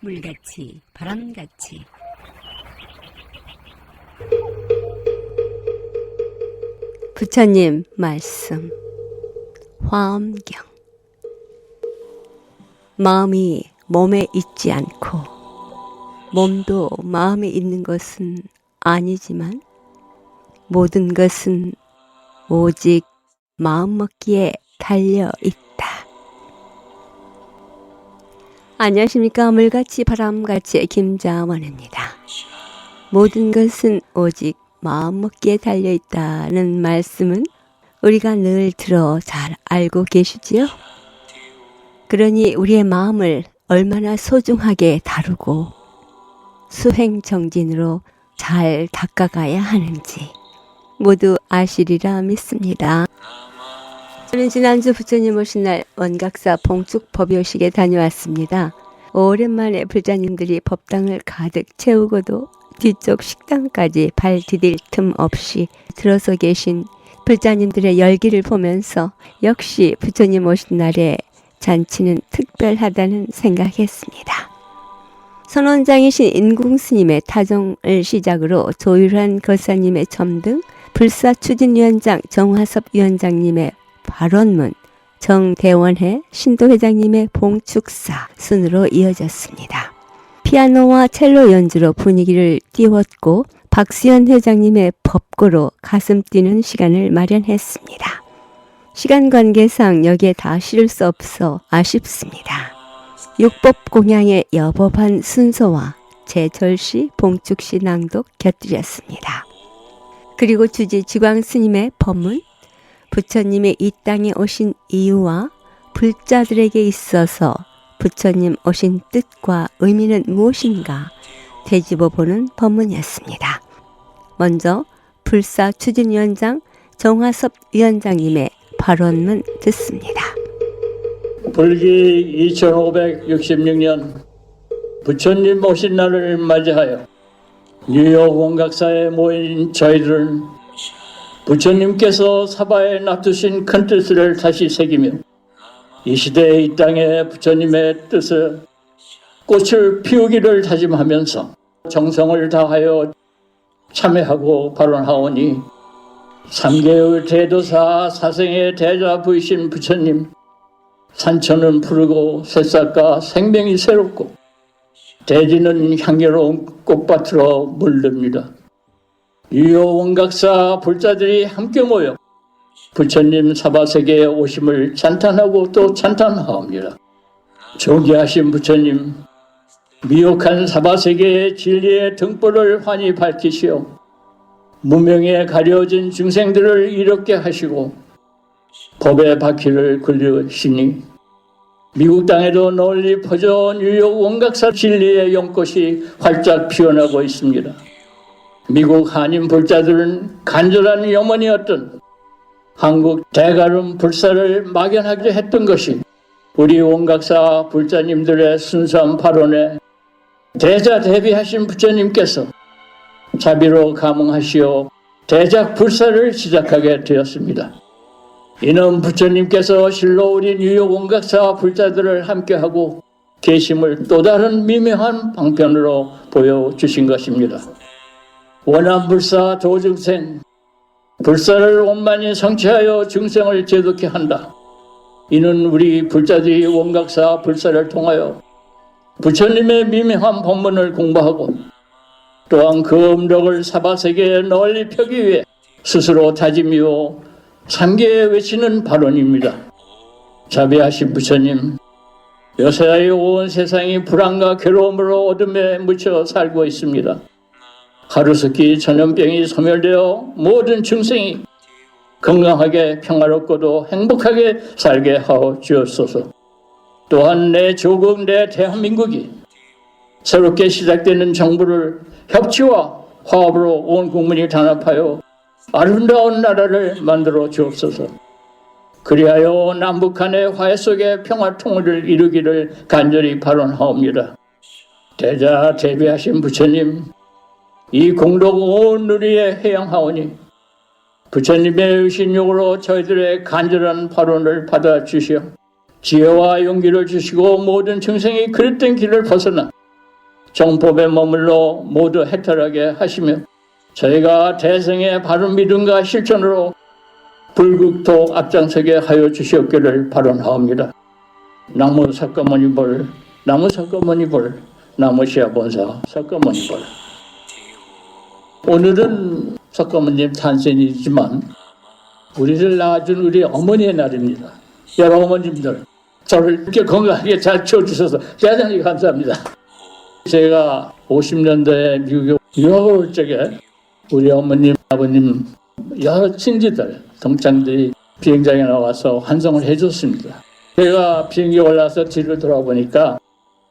물같이 바람같이 부처님 말씀. 화엄경. 마음이 몸에 있지 않고 몸도 마음에 있는 것은 아니지만 모든 것은 오직 마음먹기에 달려있다. 안녕하십니까. 물같이 바람같이 김자원입니다. 모든 것은 오직 마음먹기에 달려있다는 말씀은 우리가 늘 들어 잘 알고 계시지요? 그러니 우리의 마음을 얼마나 소중하게 다루고 수행정진으로 잘 닦아가야 하는지 모두 아시리라 믿습니다. 저는 지난주 부처님 오신 날 원각사 봉축 법요식에 다녀왔습니다. 오랜만에 불자님들이 법당을 가득 채우고도 뒤쪽 식당까지 발 디딜 틈 없이 들어서 계신 불자님들의 열기를 보면서 역시 부처님 오신 날에 잔치는 특별하다는 생각했습니다. 선원장이신 인궁스님의 타종을 시작으로 조율한 거사님의 점등, 불사추진위원장 정화섭 위원장님의 발언문, 정대원회 신도회장님의 봉축사 순으로 이어졌습니다. 피아노와 첼로 연주로 분위기를 띄웠고 박수현 회장님의 법고로 가슴 뛰는 시간을 마련했습니다. 시간 관계상 여기에 다 실을 수 없어 아쉽습니다. 육법 공양의 여법한 순서와 제절시 봉축시 낭독 곁들였습니다. 그리고 주지 지광 스님의 법문, 부처님이 이 땅에 오신 이유와 불자들에게 있어서 부처님 오신 뜻과 의미는 무엇인가 되짚어보는 법문이었습니다. 먼저 불사추진위원장 정화섭 위원장님의 발언문 듣습니다. 불기 2566년 부처님 오신 날을 맞이하여 뉴욕 원각사에 모인 저희들은 부처님께서 사바에 놔두신 큰 뜻을 다시 새기며 이 시대에 이 땅에 부처님의 뜻을 꽃을 피우기를 다짐하면서 정성을 다하여 참여하고 발언하오니 삼계의 대도사 사생의 대자 부이신 부처님, 산천은 푸르고 새싹과 생명이 새롭고 대지는 향기로운 꽃밭으로 물듭니다. 유효 원각사 불자들이 함께 모여 부처님 사바세계에 오심을 찬탄하고 또 찬탄하옵니다. 존귀하신 부처님, 미혹한 사바세계의 진리의 등불을 환히 밝히시어 무명에 가려진 중생들을 이롭게 하시고 법의 바퀴를 굴리시니 미국 땅에도 널리 퍼져 뉴욕 원각사 진리의 연꽃이 활짝 피어나고 있습니다. 미국 한인 불자들은 간절한 염원이었던 한국 대가름 불사를 막연하게 했던 것이 우리 원각사 불자님들의 순수한 발언에 대자 대비하신 부처님께서 자비로 감응하시어 대작 불사를 시작하게 되었습니다. 이는 부처님께서 실로 우리 뉴욕 원각사 불자들을 함께하고 계심을 또 다른 미묘한 방편으로 보여주신 것입니다. 원한불사 도중생, 불사를 원만히 성취하여 중생을 제도케 한다. 이는 우리 불자들이 원각사 불사를 통하여 부처님의 미묘한 법문을 공부하고 또한 그 음력을 사바세계에 널리 펴기 위해 스스로 다짐이요 삼계에 외치는 발언입니다. 자비하신 부처님, 요새 온 세상이 불안과 괴로움으로 어둠에 묻혀 살고 있습니다. 하루속히 전염병이 소멸되어 모든 중생이 건강하게 평화롭고도 행복하게 살게 하여 주옵소서. 또한 내 조국, 내 대한민국이 새롭게 시작되는 정부를 협치와 화합으로 온 국민이 단합하여 아름다운 나라를 만들어 주옵소서. 그리하여 남북 간의 화해 속에 평화 통일을 이루기를 간절히 발언하옵니다. 대자 대비하신 부처님, 이 공덕 온 누리에 회양하오니 부처님의 의신욕으로 저희들의 간절한 발언을 받아주시어 지혜와 용기를 주시고 모든 중생이 그릇된 길을 벗어나 정법에 머물러 모두 해탈하게 하시며 저희가 대성의 바른 믿음과 실천으로 불국토 앞장서게 하여 주시옵기를 발언하옵니다. 나무 석가모니 볼, 나무 석가모니 볼, 나무 시아본사 석가모니 볼. 오늘은 석가모님 탄생이지만 우리를 낳아준 우리 어머니의 날입니다. 여러 어머님들 저를 이렇게 건강하게 잘 키워주셔서 대단히 감사합니다. 제가 50년대에 미국에 유학을 올 적에 우리 어머님, 아버님 여러 친지들, 동창들이 비행장에 나와서 환송을 해줬습니다. 제가 비행기에 올라서 뒤를 돌아보니까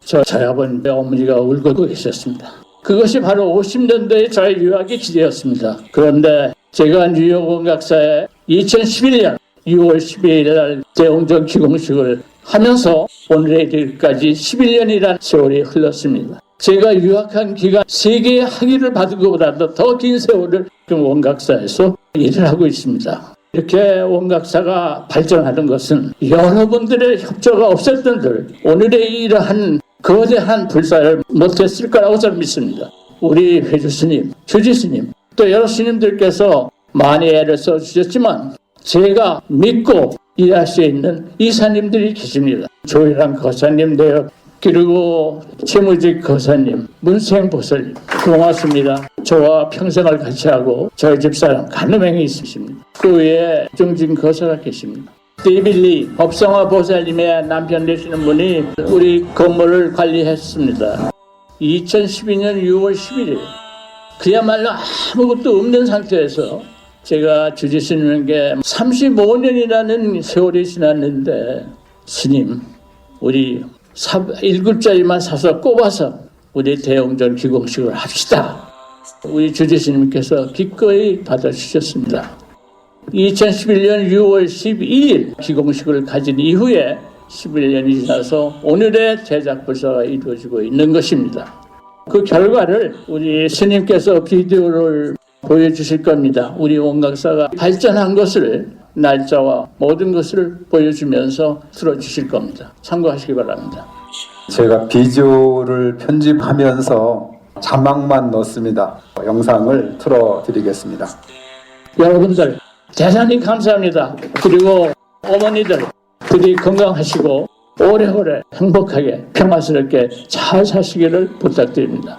저희 아버님, 어머니가 울고 계셨습니다. 그것이 바로 50년대의 저의 유학의 기대였습니다. 그런데 제가 뉴욕 원각사에 2011년 6월 12일 날 대웅전 기공식을 하면서 오늘에 이르기까지 11년이라는 세월이 흘렀습니다. 제가 유학한 기간 세계의 학위를 받은 것보다도 더 긴 세월을 원각사에서 일을 하고 있습니다. 이렇게 원각사가 발전하는 것은 여러분들의 협조가 없었던들 오늘의 이러한 거대한 불사를 못했을 거라고 저는 믿습니다. 우리 회주스님, 주지스님, 또 여러 스님들께서 많이 애를 써주셨지만 제가 믿고 일할 수 있는 이사님들이 계십니다. 조일한 거사님도요. 그리고 최무직 거사님, 문생 보살님 고맙습니다. 저와 평생을 같이 하고 저희 집사람 간음행이 있으십니다. 그 외에 중진 거사가 계십니다. 데빌리 법성화 보살님의 남편 되시는 분이 우리 건물을 관리했습니다. 2012년 6월 11일 그야말로 아무것도 없는 상태에서 제가 주지스님에게 35년이라는 세월이 지났는데 스님 우리 1글자리만 사서 꼽아서 우리 대웅전 기공식을 합시다. 우리 주지스님께서 기꺼이 받아주셨습니다. 2011년 6월 12일 기공식을 가진 이후에 11년이 지나서 오늘의 제작불사가 이루어지고 있는 것입니다. 그 결과를 우리 스님께서 비디오를 보여주실 겁니다. 우리 원각사가 발전한 것을 날짜와 모든 것을 보여주면서 틀어주실 겁니다. 참고하시기 바랍니다. 제가 비디오를 편집하면서 자막만 넣습니다. 영상을 틀어드리겠습니다. 여러분들 대단히 감사합니다. 그리고 어머니들이 건강하시고 오래오래 행복하게 평화스럽게 잘 사시기를 부탁드립니다.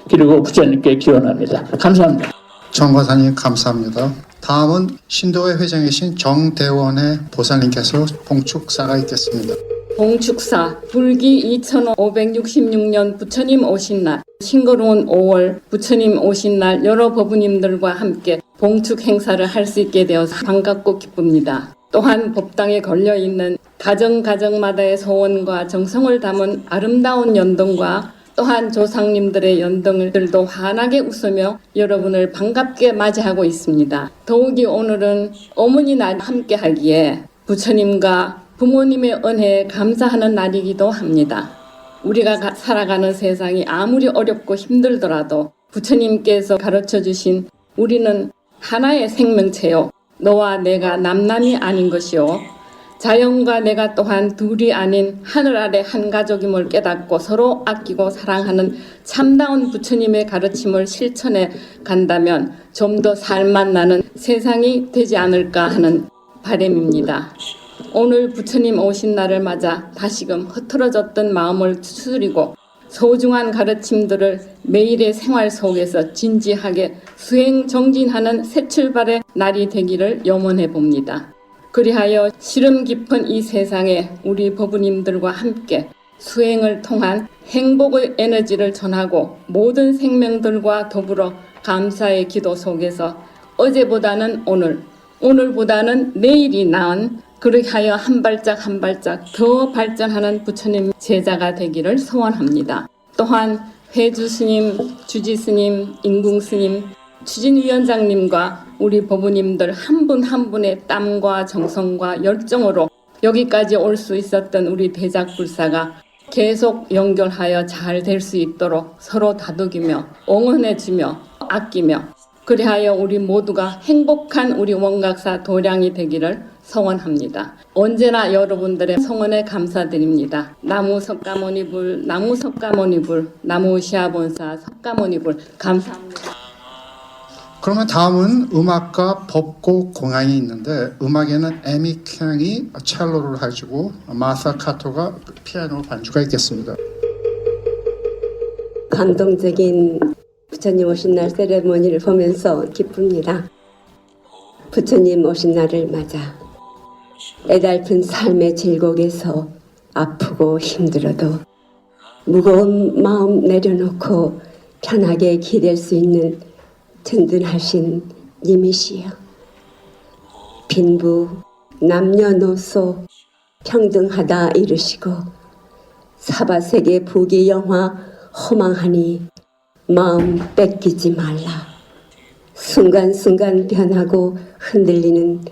그리고 부처님께 기원합니다. 감사합니다. 정과사님 감사합니다. 다음은 신도회 회장이신 정대원의 보살님께서 봉축사가 있겠습니다. 봉축사 불기 2566년 부처님 오신 날 싱거로운 5월 부처님 오신 날 여러 법부님들과 함께 봉축 행사를 할 수 있게 되어서 반갑고 기쁩니다. 또한 법당에 걸려있는 가정가정마다의 소원과 정성을 담은 아름다운 연등과 또한 조상님들의 연등들도 환하게 웃으며 여러분을 반갑게 맞이하고 있습니다. 더욱이 오늘은 어머니 날 함께 하기에 부처님과 부모님의 은혜에 감사하는 날이기도 합니다. 우리가 살아가는 세상이 아무리 어렵고 힘들더라도 부처님께서 가르쳐 주신 우리는 하나의 생명체요. 너와 내가 남남이 아닌 것이요. 자연과 내가 또한 둘이 아닌 하늘 아래 한 가족임을 깨닫고 서로 아끼고 사랑하는 참다운 부처님의 가르침을 실천해 간다면 좀 더 살맛 나는 세상이 되지 않을까 하는 바람입니다. 오늘 부처님 오신 날을 맞아 다시금 흐트러졌던 마음을 추스리고 소중한 가르침들을 매일의 생활 속에서 진지하게 수행 정진하는 새 출발의 날이 되기를 염원해 봅니다. 그리하여 시름 깊은 이 세상에 우리 법부님들과 함께 수행을 통한 행복의 에너지를 전하고 모든 생명들과 더불어 감사의 기도 속에서 어제보다는 오늘, 오늘보다는 내일이 나은 그리하여 한 발짝 한 발짝 더 발전하는 부처님 제자가 되기를 소원합니다. 또한 회주스님, 주지스님, 인궁스님, 추진위원장님과 우리 법부님들 한 분 한 분의 땀과 정성과 열정으로 여기까지 올 수 있었던 우리 대작불사가 계속 연결하여 잘 될 수 있도록 서로 다독이며 응원해주며 아끼며 그리하여 우리 모두가 행복한 우리 원각사 도량이 되기를 성원합니다. 언제나 여러분들의 성원에 감사드립니다. 나무 석가모니불, 나무 석가모니불, 나무 시아본사 석가모니불 감사합니다. 그러면 다음은 음악과 법곡 공연이 있는데 음악에는 에미 캥이 첼로를 해주고 마사 카토가 피아노 반주가 있겠습니다. 감동적인 부처님 오신 날 세레모니를 보면서 기쁩니다. 부처님 오신 날을 맞아 애달픈 삶의 질곡에서 아프고 힘들어도 무거운 마음 내려놓고 편하게 기댈 수 있는 든든하신 님이시여. 빈부 남녀노소 평등하다 이르시고 사바세계 부귀영화 허망하니 마음 뺏기지 말라. 순간순간 변하고 흔들리는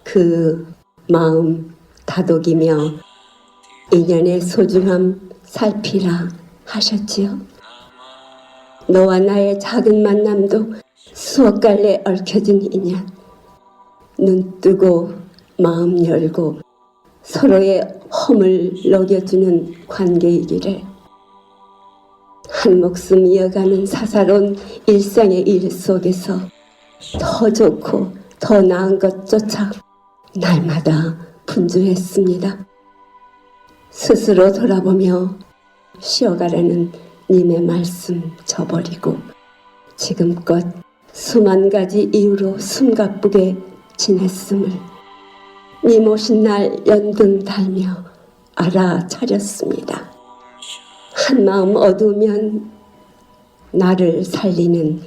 그 마음 다독이며 인연의 소중함 살피라 하셨지요. 너와 나의 작은 만남도 수억 갈래 얽혀진 인연. 눈 뜨고 마음 열고 서로의 험을 녹여주는 관계이기를. 한 목숨 이어가는 사사로운 일상의 일 속에서 더 좋고 더 나은 것조차 날마다 분주했습니다. 스스로 돌아보며 쉬어가라는 님의 말씀 저버리고 지금껏 수만 가지 이유로 숨가쁘게 지냈음을 님 오신 날 연등 달며 알아차렸습니다. 한마음 어두우면 나를 살리는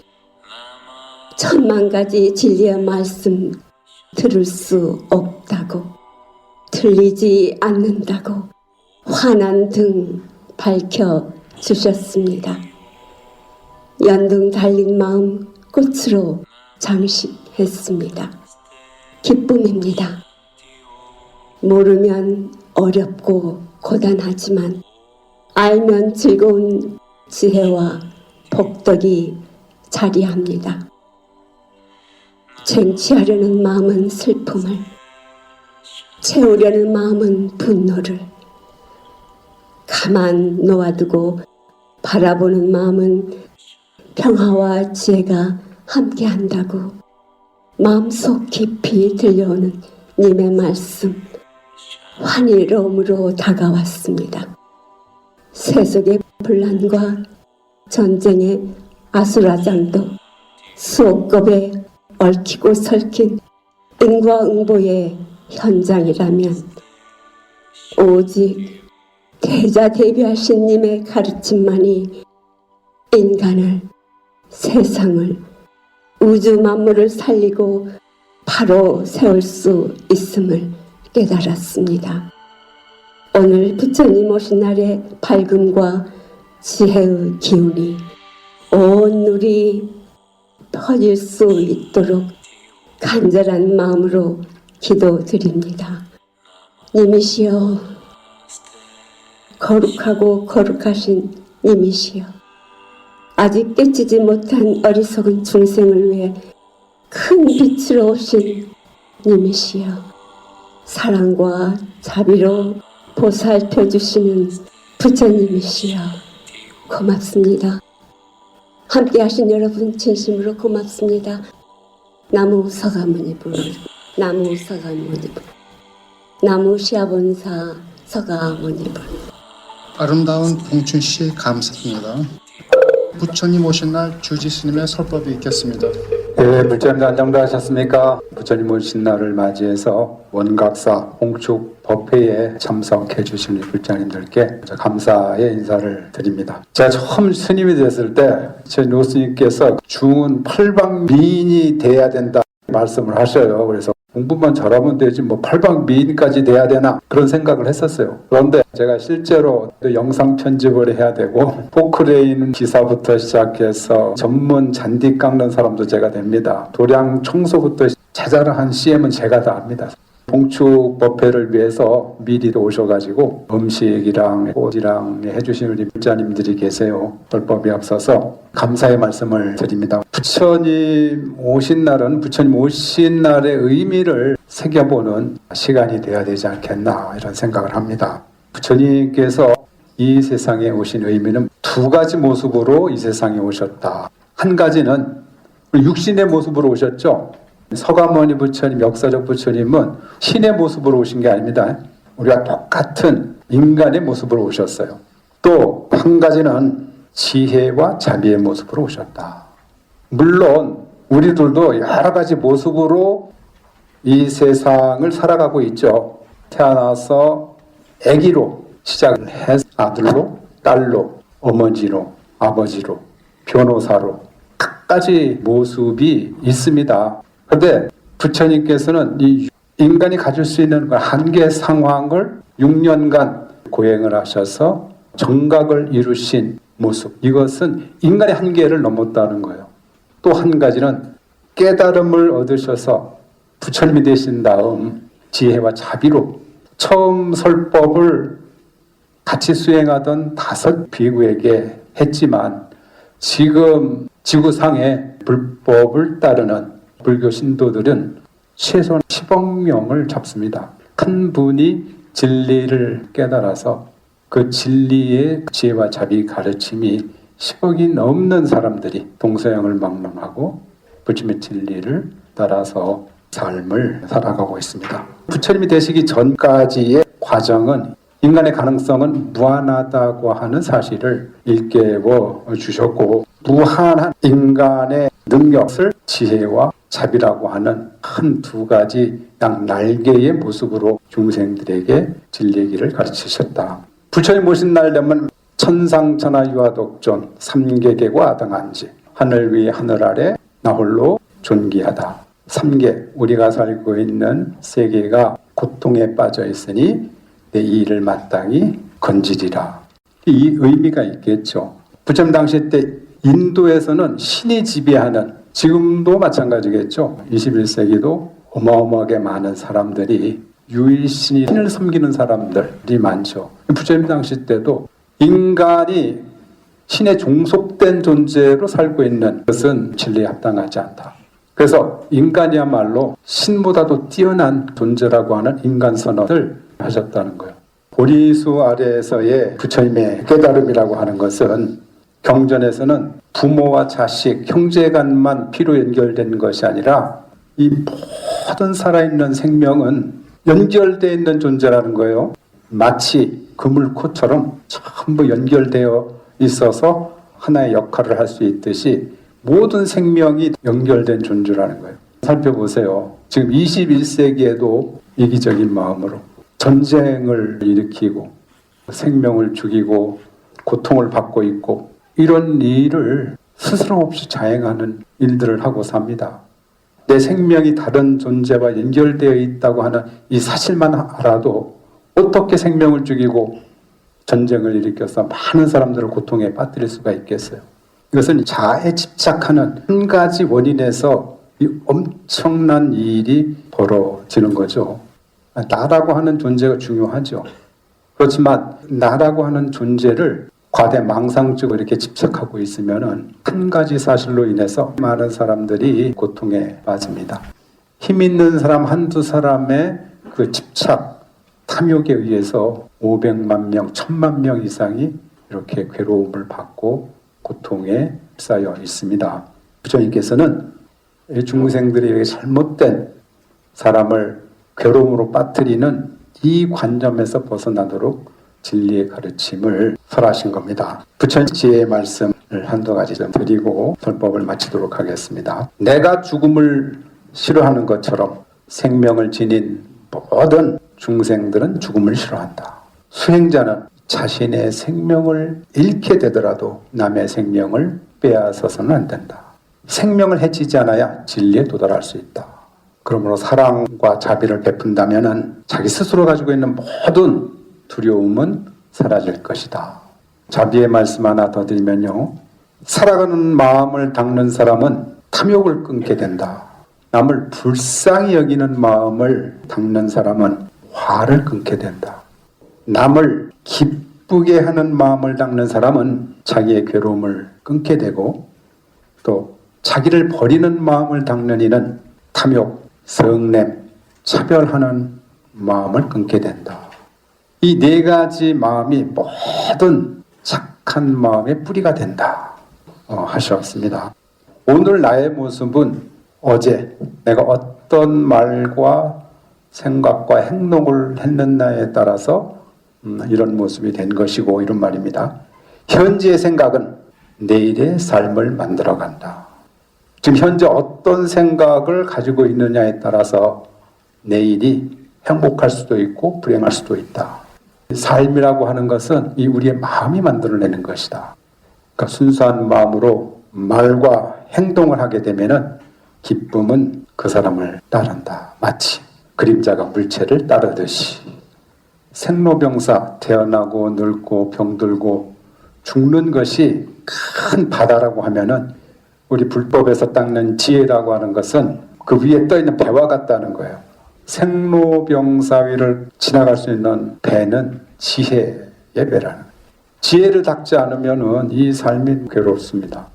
천만 가지 진리의 말씀 들을 수 없다고, 들리지 않는다고 환한 등 밝혀 주셨습니다. 연등 달린 마음 꽃으로 장식했습니다. 기쁨입니다. 모르면 어렵고 고단하지만 알면 즐거운 지혜와 복덕이 자리합니다. 쟁취하려는 마음은 슬픔을, 채우려는 마음은 분노를, 가만 놓아두고 바라보는 마음은 평화와 지혜가 함께한다고 마음속 깊이 들려오는 님의 말씀 환희로움으로 다가왔습니다. 세속의 분란과 전쟁의 아수라장도 수옥겁에 얽히고 설킨 인과응보의 현장이라면 오직 대자대비하신 님의 가르침만이 인간을, 세상을, 우주 만물을 살리고 바로 세울 수 있음을 깨달았습니다. 오늘 부처님 오신 날의 밝음과 지혜의 기운이 온 누리 퍼질 수 있도록 간절한 마음으로 기도드립니다. 님이시여, 거룩하고 거룩하신 님이시여, 아직 깨치지 못한 어리석은 중생을 위해 큰 빛으로 오신 님이시여, 사랑과 자비로 보살펴 주시는 부처님이시여, 고맙습니다. 함께 하신 여러분 진심으로 고맙습니다. 나무 서가모니불, 나무 서가모니불, 나무 시아본사 서가모니불. 아름다운 봉춘씨 감사합니다. 부처님 오신 날 주지스님의 설법이 있겠습니다. 예, 불자님들 안정되셨습니까? 부처님 오신 날을 맞이해서 원각사 홍축 법회에 참석해 주신 불자님들께 감사의 인사를 드립니다. 제가 처음 스님이 됐을 때 제 노스님께서 중은 팔방미인이 돼야 된다 말씀을 하셔요. 그래서 공부만 잘하면 되지 뭐 팔방미인까지 돼야 되나 그런 생각을 했었어요. 그런데 제가 실제로 영상 편집을 해야 되고 포크레인 기사부터 시작해서 전문 잔디 깎는 사람도 제가 됩니다. 도량 청소부터 자잘한 CM은 제가 다 합니다. 봉축 법회를 위해서 미리 오셔가지고 음식이랑 꽃이랑 해주신 우리 불자님들이 계세요. 불법이 없어서 감사의 말씀을 드립니다. 부처님 오신 날은 부처님 오신 날의 의미를 새겨보는 시간이 되어야 되지 않겠나 이런 생각을 합니다. 부처님께서 이 세상에 오신 의미는 두 가지 모습으로 이 세상에 오셨다. 한 가지는 육신의 모습으로 오셨죠. 서가모니 부처님, 역사적 부처님은 신의 모습으로 오신 게 아닙니다. 우리가 똑같은 인간의 모습으로 오셨어요. 또 한 가지는 지혜와 자비의 모습으로 오셨다. 물론 우리들도 여러 가지 모습으로 이 세상을 살아가고 있죠. 태어나서 아기로 시작을 해서 아들로, 딸로, 어머니로, 아버지로, 변호사로 각가지 모습이 있습니다. 그런데 부처님께서는 이 인간이 가질 수 있는 한계 상황을 6년간 고행을 하셔서 정각을 이루신 모습, 이것은 인간의 한계를 넘었다는 거예요. 또 한 가지는 깨달음을 얻으셔서 부처님이 되신 다음 지혜와 자비로 처음 설법을 같이 수행하던 5 비구에게 했지만 지금 지구상에 불법을 따르는 불교 신도들은 최소 10억 명을 잡습니다. 한 분이 진리를 깨달아서 그 진리의 지혜와 자비 가르침이 10억이 넘는 사람들이 동서양을 막론하고 부처님의 진리를 따라서 삶을 살아가고 있습니다. 부처님이 되시기 전까지의 과정은 인간의 가능성은 무한하다고 하는 사실을 일깨워 주셨고 무한한 인간의 능력을 지혜와 자비라고 하는 큰 2가지 양 날개의 모습으로 중생들에게 진리의 길을 가르치셨다. 부처님 오신 날 되면 천상천하 유아독존 3계계고 아등한지 하늘 위 하늘 아래 나 홀로 존귀하다. 3계 우리가 살고 있는 세계가 고통에 빠져 있으니 내 이 일을 마땅히 건지리라. 이 의미가 있겠죠. 부처님 당시 때 인도에서는 신이 지배하는, 지금도 마찬가지겠죠. 21세기도 어마어마하게 많은 사람들이 유일신이 신을 섬기는 사람들이 많죠. 부처님 당시 때도 인간이 신에 종속된 존재로 살고 있는 것은 진리에 합당하지 않다. 그래서 인간이야말로 신보다도 뛰어난 존재라고 하는 인간 선언을 하셨다는 거예요. 보리수 아래에서의 부처님의 깨달음이라고 하는 것은 경전에서는 부모와 자식, 형제간만 피로 연결된 것이 아니라 이 모든 살아있는 생명은 연결되어 있는 존재라는 거예요. 마치 그물코처럼 전부 연결되어 있어서 하나의 역할을 할 수 있듯이 모든 생명이 연결된 존재라는 거예요. 살펴보세요. 지금 21세기에도 이기적인 마음으로 전쟁을 일으키고 생명을 죽이고 고통을 받고 있고 이런 일을 스스럼 없이 자행하는 일들을 하고 삽니다. 내 생명이 다른 존재와 연결되어 있다고 하는 이 사실만 알아도 어떻게 생명을 죽이고 전쟁을 일으켜서 많은 사람들을 고통에 빠뜨릴 수가 있겠어요. 이것은 자아에 집착하는 한 가지 원인에서 이 엄청난 일이 벌어지는 거죠. 나라고 하는 존재가 중요하죠. 그렇지만 나라고 하는 존재를 과대망상적으로 이렇게 집착하고 있으면 한 가지 사실로 인해서 많은 사람들이 고통에 빠집니다. 힘 있는 사람 한두 사람의 그 집착, 탐욕에 의해서 500만 명, 1000만 명 이상이 이렇게 괴로움을 받고 고통에 쌓여 있습니다. 부처님께서는 중생들이 잘못된 사람을 괴로움으로 빠뜨리는 이 관점에서 벗어나도록 진리의 가르침을 설하신 겁니다. 부처님 지혜의 말씀을 한두 가지 좀 드리고 설법을 마치도록 하겠습니다. 내가 죽음을 싫어하는 것처럼 생명을 지닌 모든 중생들은 죽음을 싫어한다. 수행자는 자신의 생명을 잃게 되더라도 남의 생명을 빼앗아서는 안 된다. 생명을 해치지 않아야 진리에 도달할 수 있다. 그러므로 사랑과 자비를 베푼다면 자기 스스로 가지고 있는 모든 두려움은 사라질 것이다. 자비의 말씀 하나 더 드리면요. 살아가는 마음을 닦는 사람은 탐욕을 끊게 된다. 남을 불쌍히 여기는 마음을 닦는 사람은 화를 끊게 된다. 남을 기쁘게 하는 마음을 닦는 사람은 자기의 괴로움을 끊게 되고, 또 자기를 버리는 마음을 닦는 이는 탐욕, 성냄, 차별하는 마음을 끊게 된다. 이 네 가지 마음이 모든 착한 마음의 뿌리가 된다 하셨습니다. 오늘 나의 모습은 어제 내가 어떤 말과 생각과 행동을 했느냐에 따라서 이런 모습이 된 것이고, 이런 말입니다. 현재의 생각은 내일의 삶을 만들어간다. 지금 현재 어떤 생각을 가지고 있느냐에 따라서 내일이 행복할 수도 있고 불행할 수도 있다. 삶이라고 하는 것은 이 우리의 마음이 만들어내는 것이다. 그러니까 순수한 마음으로 말과 행동을 하게 되면은 기쁨은 그 사람을 따른다. 마치 그림자가 물체를 따르듯이. 생로병사, 태어나고 늙고 병들고 죽는 것이 큰 바다라고 하면은 우리 불법에서 닦는 지혜라고 하는 것은 그 위에 떠있는 배와 같다는 거예요. 생로병사 위를 지나갈 수 있는 배는 지혜의 배라는 거예요. 지혜를 닦지 않으면은 이 삶이 괴롭습니다.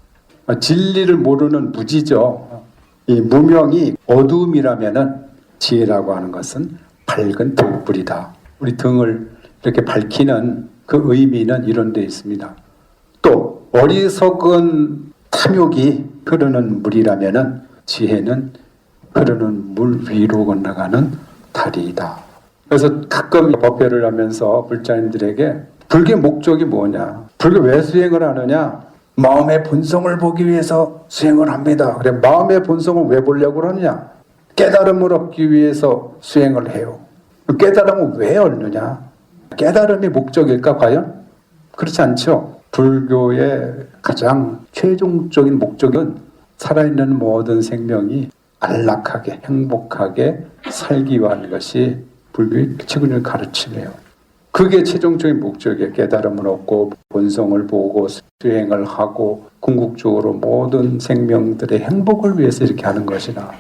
진리를 모르는 무지죠. 이 무명이 어두움이라면은 지혜라고 하는 것은 밝은 등불이다. 우리 등을 이렇게 밝히는 그 의미는 이런 데 있습니다. 또 어리석은 탐욕이 흐르는 물이라면은 지혜는 흐르는 물 위로 건너가는 다리이다. 그래서 가끔 법회를 하면서 불자님들에게 불교의 목적이 뭐냐? 불교 왜 수행을 하느냐? 마음의 본성을 보기 위해서 수행을 합니다. 그래, 마음의 본성을 왜 보려고 그러느냐? 깨달음을 얻기 위해서 수행을 해요. 깨달음을 왜 얻느냐? 깨달음이 목적일까 과연? 그렇지 않죠. 불교의 가장 최종적인 목적은 살아있는 모든 생명이 안락하게 행복하게 살기 위한 것이 불교의 최근의 가르침이에요. 그게 최종적인 목적이에요. 깨달음을 얻고 본성을 보고 수행을 하고 궁극적으로 모든 생명들의 행복을 위해서 이렇게 하는 것이나,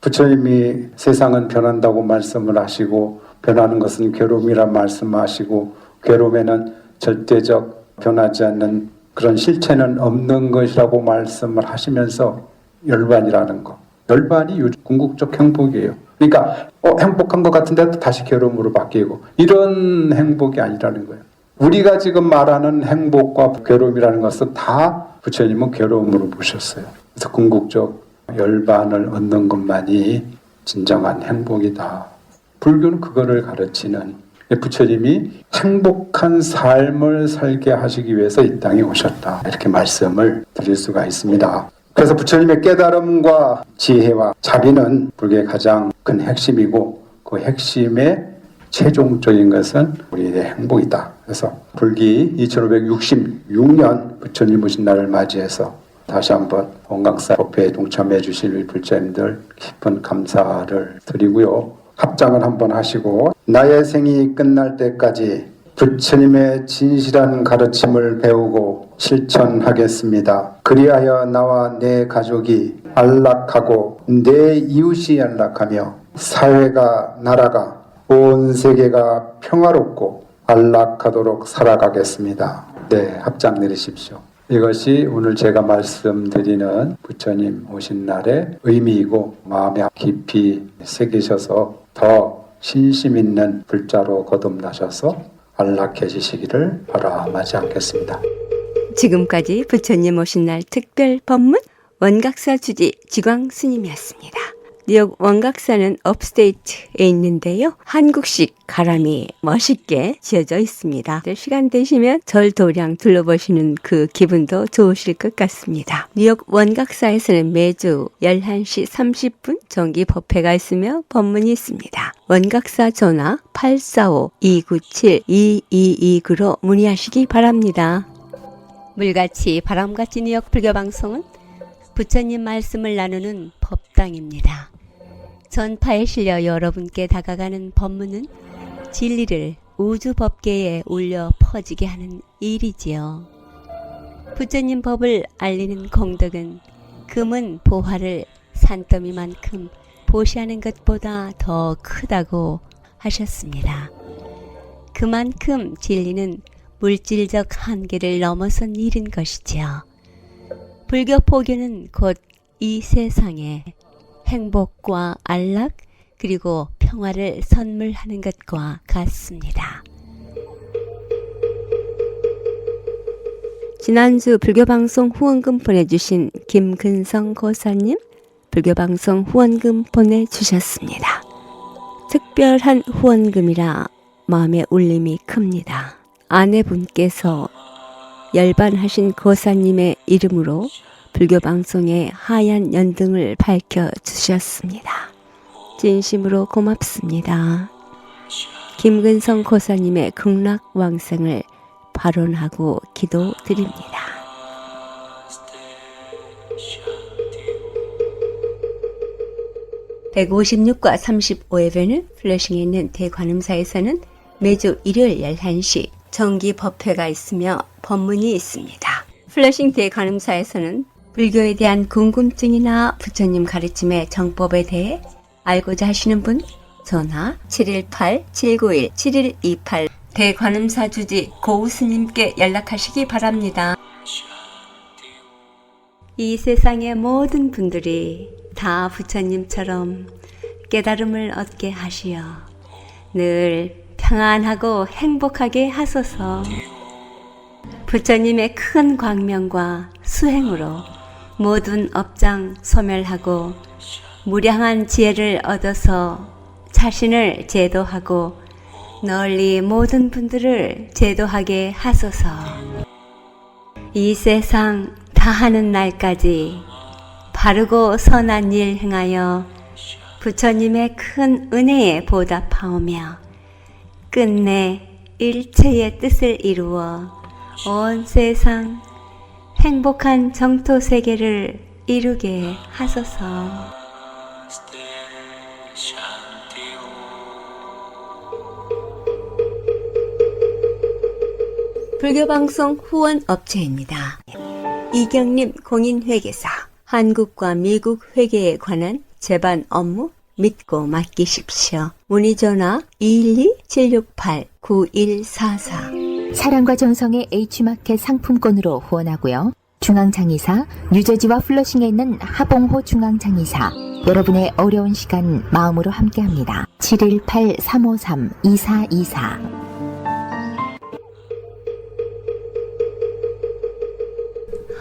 부처님이 세상은 변한다고 말씀을 하시고 변하는 것은 괴로움이라 말씀하시고 괴로움에는 절대적 변하지 않는 그런 실체는 없는 것이라고 말씀을 하시면서 열반이라는 것, 열반이 궁극적 행복이에요. 그러니까 행복한 것 같은데 또 다시 괴로움으로 바뀌고, 이런 행복이 아니라는 거예요. 우리가 지금 말하는 행복과 괴로움이라는 것은 다 부처님은 괴로움으로 보셨어요. 그래서 궁극적 열반을 얻는 것만이 진정한 행복이다. 불교는 그거를 가르치는, 부처님이 행복한 삶을 살게 하시기 위해서 이 땅에 오셨다. 이렇게 말씀을 드릴 수가 있습니다. 그래서 부처님의 깨달음과 지혜와 자비는 불교의 가장 큰 핵심이고, 그 핵심의 최종적인 것은 우리의 행복이다. 그래서 불기 2566년 부처님 오신 날을 맞이해서 다시 한번 원각사 법회에 동참해 주실 불자님들 깊은 감사를 드리고요. 합장을 한번 하시고, 나의 생이 끝날 때까지 부처님의 진실한 가르침을 배우고 실천하겠습니다. 그리하여 나와 내 가족이 안락하고 내 이웃이 안락하며 사회가 나라가 온 세계가 평화롭고 안락하도록 살아가겠습니다. 네, 합장 내리십시오. 이것이 오늘 제가 말씀드리는 부처님 오신 날의 의미이고, 마음에 깊이 새기셔서 더 신심 있는 불자로 거듭나셔서 안락해지시기를 바라마지 않겠습니다. 지금까지 부처님 오신 날 특별 법문 원각사 주지 지광 스님이었습니다. 뉴욕 원각사는 업스테이트에 있는데요. 한국식 가람이 멋있게 지어져 있습니다. 시간 되시면 절 도량 둘러보시는 그 기분도 좋으실 것 같습니다. 뉴욕 원각사에서는 매주 11시 30분 정기 법회가 있으며 법문이 있습니다. 원각사 전화 845-297-2229로 문의하시기 바랍니다. 물같이 바람같이 뉴욕 불교방송은 부처님 말씀을 나누는 법당입니다. 전파에 실려 여러분께 다가가는 법문은 진리를 우주 법계에 울려 퍼지게 하는 일이지요. 부처님 법을 알리는 공덕은 금은 보화를 산더미만큼 보시하는 것보다 더 크다고 하셨습니다. 그만큼 진리는 물질적 한계를 넘어선 일인 것이지요. 불교 포교는 곧 이 세상에 행복과 안락 그리고 평화를 선물하는 것과 같습니다. 지난주 불교방송 후원금 보내주신 김근성 고사님 불교방송 후원금 보내주셨습니다. 특별한 후원금이라 마음의 울림이 큽니다. 아내분께서 열반하신 고사님의 이름으로 불교방송에 하얀 연등을 밝혀주셨습니다. 진심으로 고맙습니다. 김근성 고사님의 극락왕생을 발언하고 기도드립니다. (156과 35회에는) 플러싱에 있는 대관음사에서는 매주 일요일 11시 정기 법회가 있으며 법문이 있습니다. 플러싱 대관음사에서는 불교에 대한 궁금증이나 부처님 가르침의 정법에 대해 알고자 하시는 분 전화 718-791-7128 대관음사 주지 고우스님께 연락하시기 바랍니다. 이 세상의 모든 분들이 다 부처님처럼 깨달음을 얻게 하시어 늘 평안하고 행복하게 하소서. 부처님의 큰 광명과 수행으로 모든 업장 소멸하고 무량한 지혜를 얻어서 자신을 제도하고 널리 모든 분들을 제도하게 하소서. 이 세상 다하는 날까지 바르고 선한 일 행하여 부처님의 큰 은혜에 보답하오며 끝내 일체의 뜻을 이루어 온 세상 행복한 정토 세계를 이루게 하소서. 불교방송 후원 업체입니다. 이경림 공인회계사 한국과 미국 회계에 관한 제반 업무 믿고 맡기십시오. 문의전화 212-768-9144 사랑과 정성의 H마켓 상품권으로 후원하고요. 중앙장의사 뉴저지와 플러싱에 있는 하봉호 중앙장의사 여러분의 어려운 시간 마음으로 함께합니다. 718-353-2424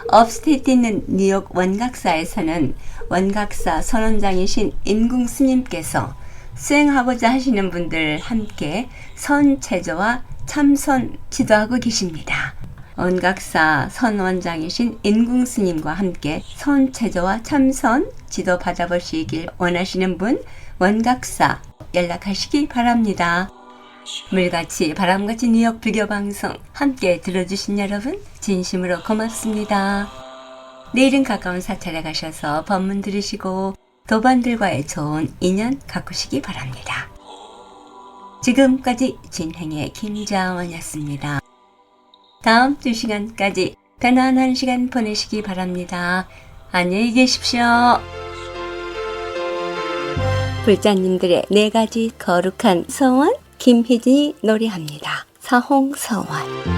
업스테이트 있는 뉴욕 원각사에서는 원각사 선원장이신 임궁 스님께서 수행하고자 하시는 분들 함께 선체조와 참선 지도하고 계십니다. 원각사 선원장이신 임궁 스님과 함께 선체조와 참선 지도 받아보시길 원하시는 분 원각사 연락하시기 바랍니다. 물같이 바람같이 뉴욕 불교방송 함께 들어주신 여러분 진심으로 고맙습니다. 내일은 가까운 사찰에 가셔서 법문 들으시고 도반들과의 좋은 인연 가꾸시기 바랍니다. 지금까지 진행의 김자원이었습니다. 다음 2시간까지 편안한 시간 보내시기 바랍니다. 안녕히 계십시오. 불자님들의 4가지 거룩한 서원 김희진이 노래합니다. 사홍서원.